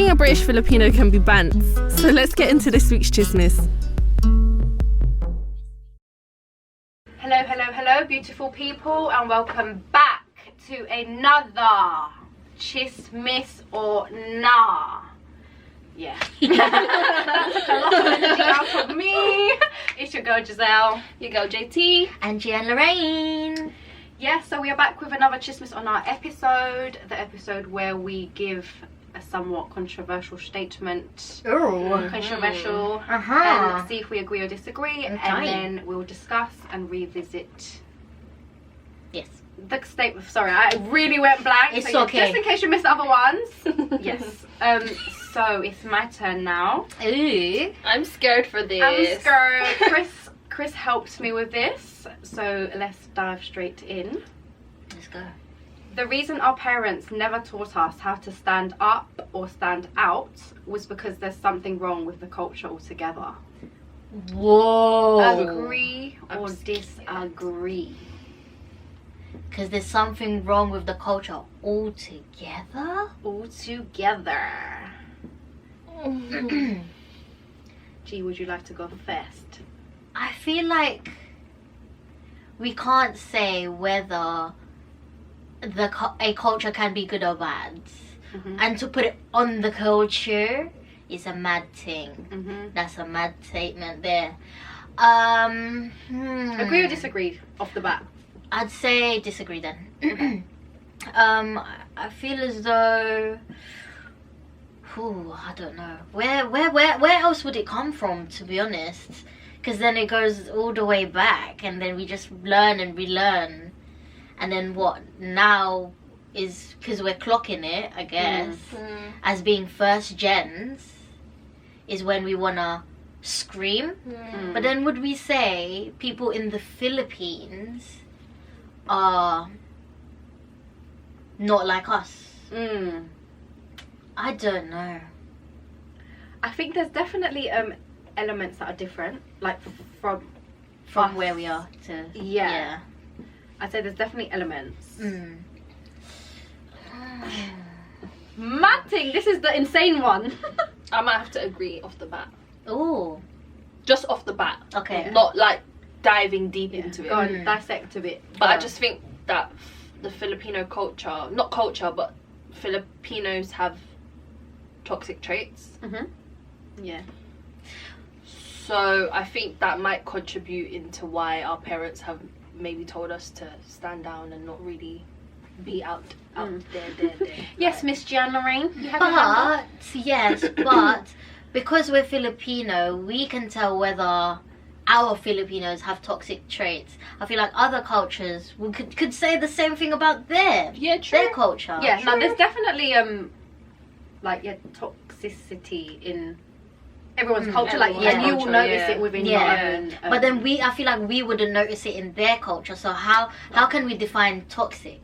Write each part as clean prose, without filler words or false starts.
Being a British Filipino can be banned, so let's get into this week's Chismis. Hello, beautiful people, and welcome back to another Chismis or Nah. Yeah. That took a lot of energy out of me. It's your girl Giselle, your girl JT, and Gian Lorraine. Yeah, so we are back with another Chismis on our episode, the episode where we give a somewhat controversial statement. Ooh. Controversial. And see if we agree or disagree, and then we'll discuss and revisit. Yes. The statement. Sorry, I really went blank. It's so okay. Just in case you missed other ones. Yes. So it's my turn now. Ooh. I'm scared for this. I'm scared. Chris helped me with this, so let's dive straight in. Let's go. The reason our parents never taught us how to stand up or stand out was because there's something wrong with the culture altogether. Whoa. Agree or disagree? Because there's something wrong with the culture altogether? Altogether. Gee, would you like to go first? I feel like we can't say whether a culture can be good or bad. Mm-hmm. And to put it on the culture is a mad thing. Mm-hmm. That's a mad statement there. Agree or disagree off the bat? I'd say disagree then. Okay. I feel as though, I don't know. Where else would it come from, to be honest? Because then it goes all the way back, and then we just learn and relearn. And then what now is, because we're clocking it, I guess, as being first gens, is when we want to scream. But then would we say people in the Philippines are not like us? I don't know. I think there's definitely elements that are different, like from us. Where we are to yeah. I'd say there's definitely elements. Matting, this is the insane one. I might have to agree off the bat. Oh, Just off the bat. okay. Not like diving deep into it. Go on, dissect a bit. But I just think that the Filipino culture, not culture, but Filipinos have toxic traits. Yeah. So I think that might contribute into why our parents have maybe told us to stand down and not really be out there. Yes, Miss Gian Lorraine. You have your hand up? But because we're Filipino, we can tell whether our Filipinos have toxic traits. I feel like other cultures could say the same thing about their culture. Yeah, no, there's definitely toxicity in everyone's culture, and you will notice it within your own. But then I feel like we wouldn't notice it in their culture. So how can we define toxic?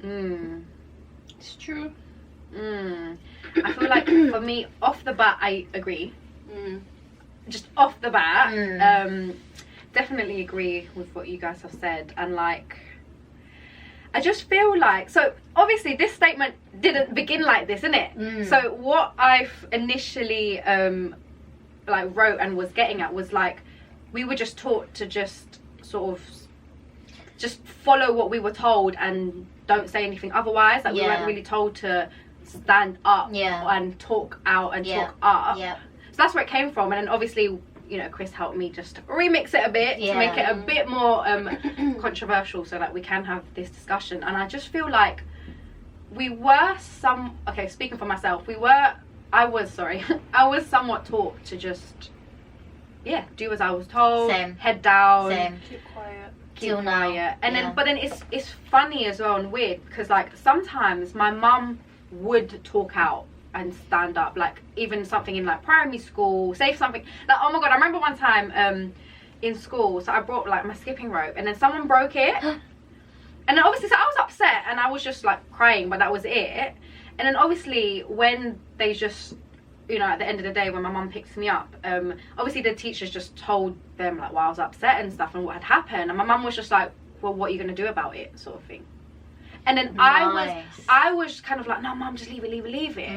It's true. I feel like for me, off the bat, I agree. Just off the bat, definitely agree with what you guys have said, and I just feel like, so obviously this statement didn't begin like this, innit? So what I've initially wrote and was getting at was we were just taught to just sort of just follow what we were told and don't say anything otherwise. We weren't really told to stand up and talk out and talk up. So that's where it came from. And then obviously, Chris helped me just remix it a bit to make it a bit more controversial, so we can have this discussion. And I just feel like we were speaking for myself, I was somewhat taught to just do as I was told. Same. Head down. Same. Keep quiet. Keep quiet. And then it's funny as well and weird, because sometimes my mum would talk out and stand up, even something in primary school, say something oh my god, I remember one time in school, so I brought my skipping rope, and then someone broke it. And then obviously, so I was upset and I was just crying, but that was it. And then obviously when they just, at the end of the day, when my mum picks me up, obviously the teachers just told them why I was upset and stuff and what had happened, and my mum was just well, what are you going to do about it, sort of thing. And then I was kind of no, mum, just leave it.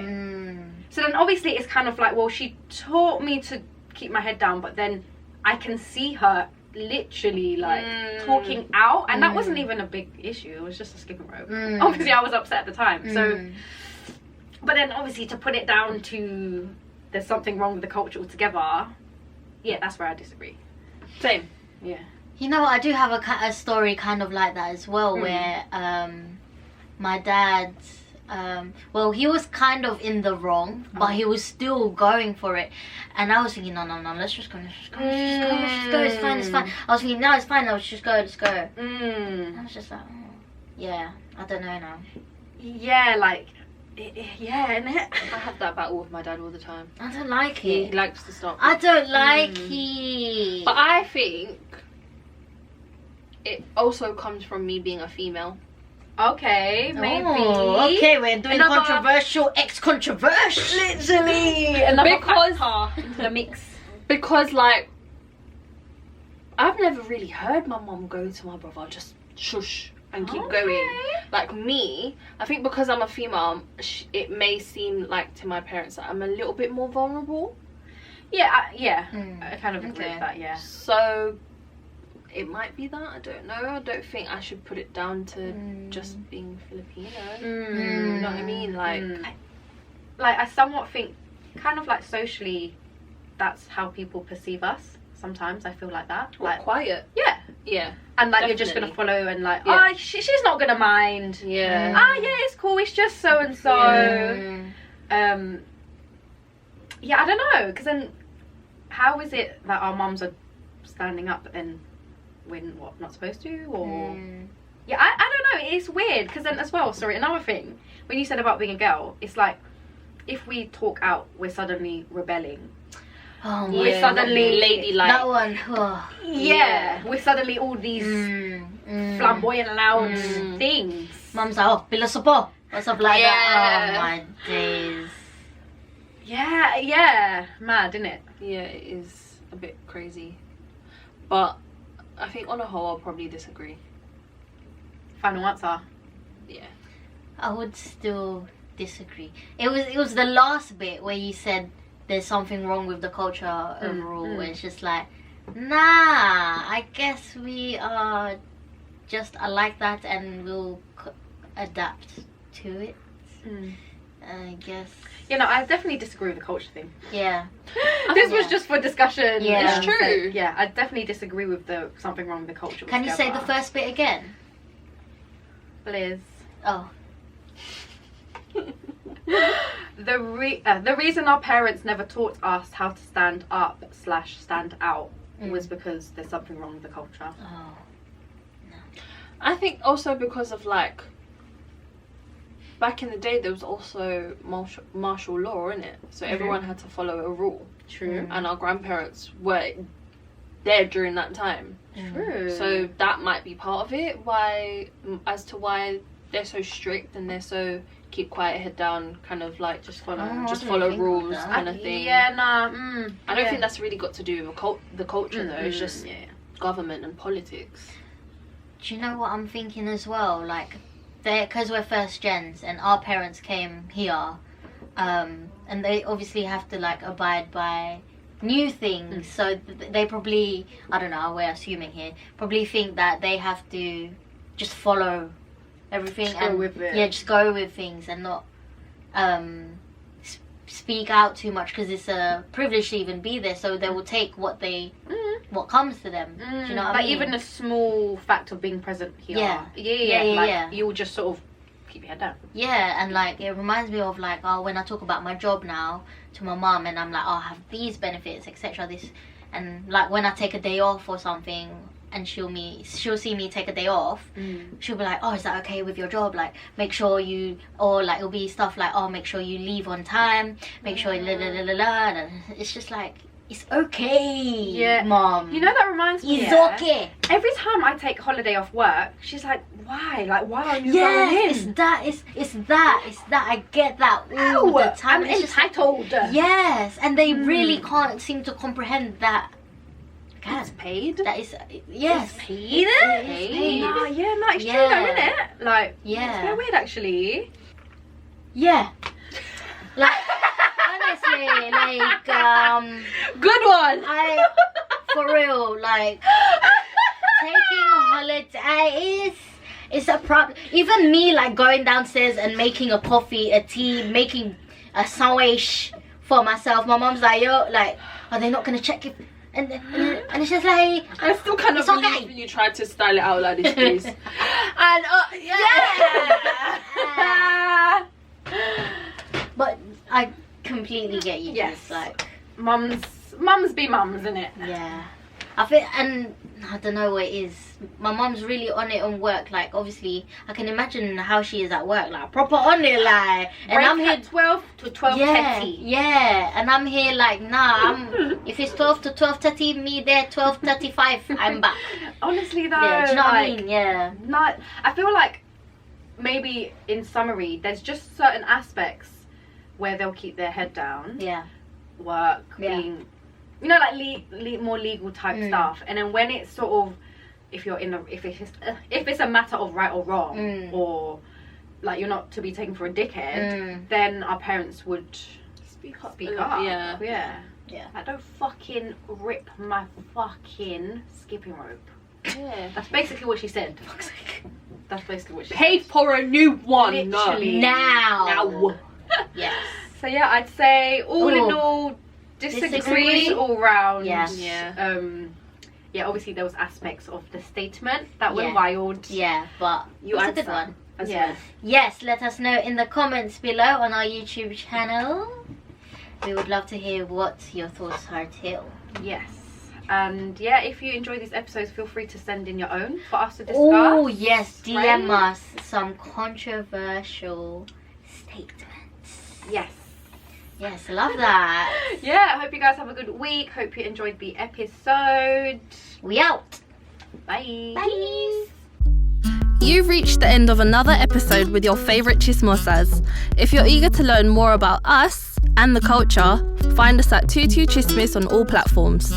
So then obviously it's kind of like, well, she taught me to keep my head down, but then I can see her literally like talking out, and that wasn't even a big issue. It was just a skipping rope. Obviously I was upset at the time, so but then obviously to put it down to there's something wrong with the culture altogether, yeah, that's where I disagree. Same. Yeah. You know, I do have a story kind of like that as well, where my dad, well, he was kind of in the wrong, but he was still going for it. And I was thinking, no, let's just go, it's fine. I was thinking, no, it's fine, let's just go. I was just like, oh, yeah, I don't know now. Yeah, like, yeah, innit? I have that battle with my dad all the time. I don't like He it. likes to stop. I don't like it. But I think it also comes from me being a female. Okay, maybe. Oh, okay, we're doing Another- controversial, ex-controversial. Literally. Another Because- factor into the mix. Because, like, I've never really heard my mum go to my brother, just shush and keep going. Like me, I think because I'm a female, it may seem like to my parents that I'm a little bit more vulnerable. Yeah, I kind of agree with that, yeah. So it might be that, I don't know. I don't think I should put it down to just being Filipino. You know what I mean? Like, I somewhat think, kind of like socially, that's how people perceive us. Sometimes I feel like that. Like quiet. Yeah. Yeah. And like you're just gonna follow and like, Yeah. oh, she's not gonna mind. Yeah. Ah, yeah, it's cool. It's just so and so. Yeah, I don't know. Because then, how is it that our mums are standing up, but then we're not supposed to? Or yeah, I don't know. It's weird. Because then as well, sorry, another thing when you said about being a girl, it's like if we talk out, we're suddenly rebelling. Oh, We're yeah. suddenly ladylike. That one. Oh. Yeah, we're suddenly all these flamboyant, loud things. Mum's like, oh, pilosopo. Or something like that. Oh, my days. Yeah, mad, isn't it? Yeah, it is a bit crazy. But I think on a whole, I'll probably disagree. Final answer. Yeah. I would still disagree. It was the last bit where you said there's something wrong with the culture overall. It's just like, nah, I guess we are just like that and we'll adapt to it. I guess. You know, I definitely disagree with the culture thing. Yeah. This was just for discussion. Yeah. It's true. So, yeah, I definitely disagree with the something wrong with the culture. Can you say the altogether. first bit again? Liz? Oh. The reason our parents never taught us how to stand up / stand out was because there's something wrong with the culture. Oh. I think also because of like back in the day there was also martial law in it, so everyone had to follow a rule. True. And our grandparents were there during that time. True. So that might be part of it. Why they're so strict and they're so keep quiet, head down, kind of like just follow rules kind of thing. Yeah, nah. I don't think that's really got to do with the culture though. It's just government and politics. Do you know what I'm thinking as well? Like, because we're first gens and our parents came here, and they obviously have to like abide by new things. So they probably, I don't know, we're assuming here, probably think that they have to just follow everything Just go with it. Yeah, just go with things and not speak out too much because it's a privilege to even be there. So they will take what comes to them. Do you know what I mean? Even a small fact of being present here. Yeah. Like, you'll just sort of keep your head down. Yeah, and like it reminds me of like, oh, when I talk about my job now to my mum and I'm like, oh, I have these benefits, etc. This, and like when I take a day off or something and she'll see me take a day off, she'll be like, oh, is that okay with your job? Like, make sure you, or like it'll be stuff like, oh, make sure you leave on time, make sure you and it's just like, it's okay, Mom. You know, that reminds me. It's okay. Every time I take holiday off work, she's like, why? Like, why are you going Yes, in? it's that. I get that all the time. I'm It's just entitled. yes, and they really can't seem to comprehend that. It's paid. That is, yes. It's paid. It's paid. No, it's true Yeah. though, isn't it? Like, Yeah. it's very weird actually. Yeah. Like, Good one. For real, like taking a holiday is a problem. Even me, like going downstairs and making a coffee, a tea, making a sandwich for myself. My mom's like, yo, like, are they not gonna check if? And it's just like, I still kind of it's believe okay. you tried to style it out like this, please. And but I completely get you. Yes. Just like, mums be mums, innit? yeah. I think, and I don't know what it is. My mom's really on it on work. Like, obviously, I can imagine how she is at work. Like, proper on it, like. And Break I'm here at 12 to 12:30. Yeah. And I'm here like, nah. If it's 12 to 12:30, me there 12:35. I'm back. Honestly, though, Yeah, do you know what I like, mean? Yeah. not. I feel like maybe in summary, there's just certain aspects where they'll keep their head down, Yeah. work, Yeah. being, you know, like more legal type stuff. And then when it's sort of, if it's a matter of right or wrong, or like you're not to be taken for a dickhead, then our parents would speak up. Yeah. Yeah. Like, don't fucking rip my fucking skipping rope. Yeah. That's basically what she said. That's basically what she Paid said. for a new one. Literally. Now. Yes. So yeah, I'd say all in Ooh. all, disagree Disagree? all round. Yes. Yeah. Yeah, obviously there was aspects of the statement that were Yeah. wild. Yeah, but You it's a answer. good one. As Yeah. well. Yes, let us know in the comments below on our YouTube channel. We would love to hear what your thoughts are too. Yes. And yeah, if you enjoy these episodes, feel free to send in your own for us to discuss. Oh yes, DM right? us some controversial statements. Yes. Yes, love that. Yeah, I hope you guys have a good week. Hope you enjoyed the episode. We out. Bye. Bye. You've reached the end of another episode with your favourite chismosas. If you're eager to learn more about us and the culture, find us at 22 Chismis on all platforms.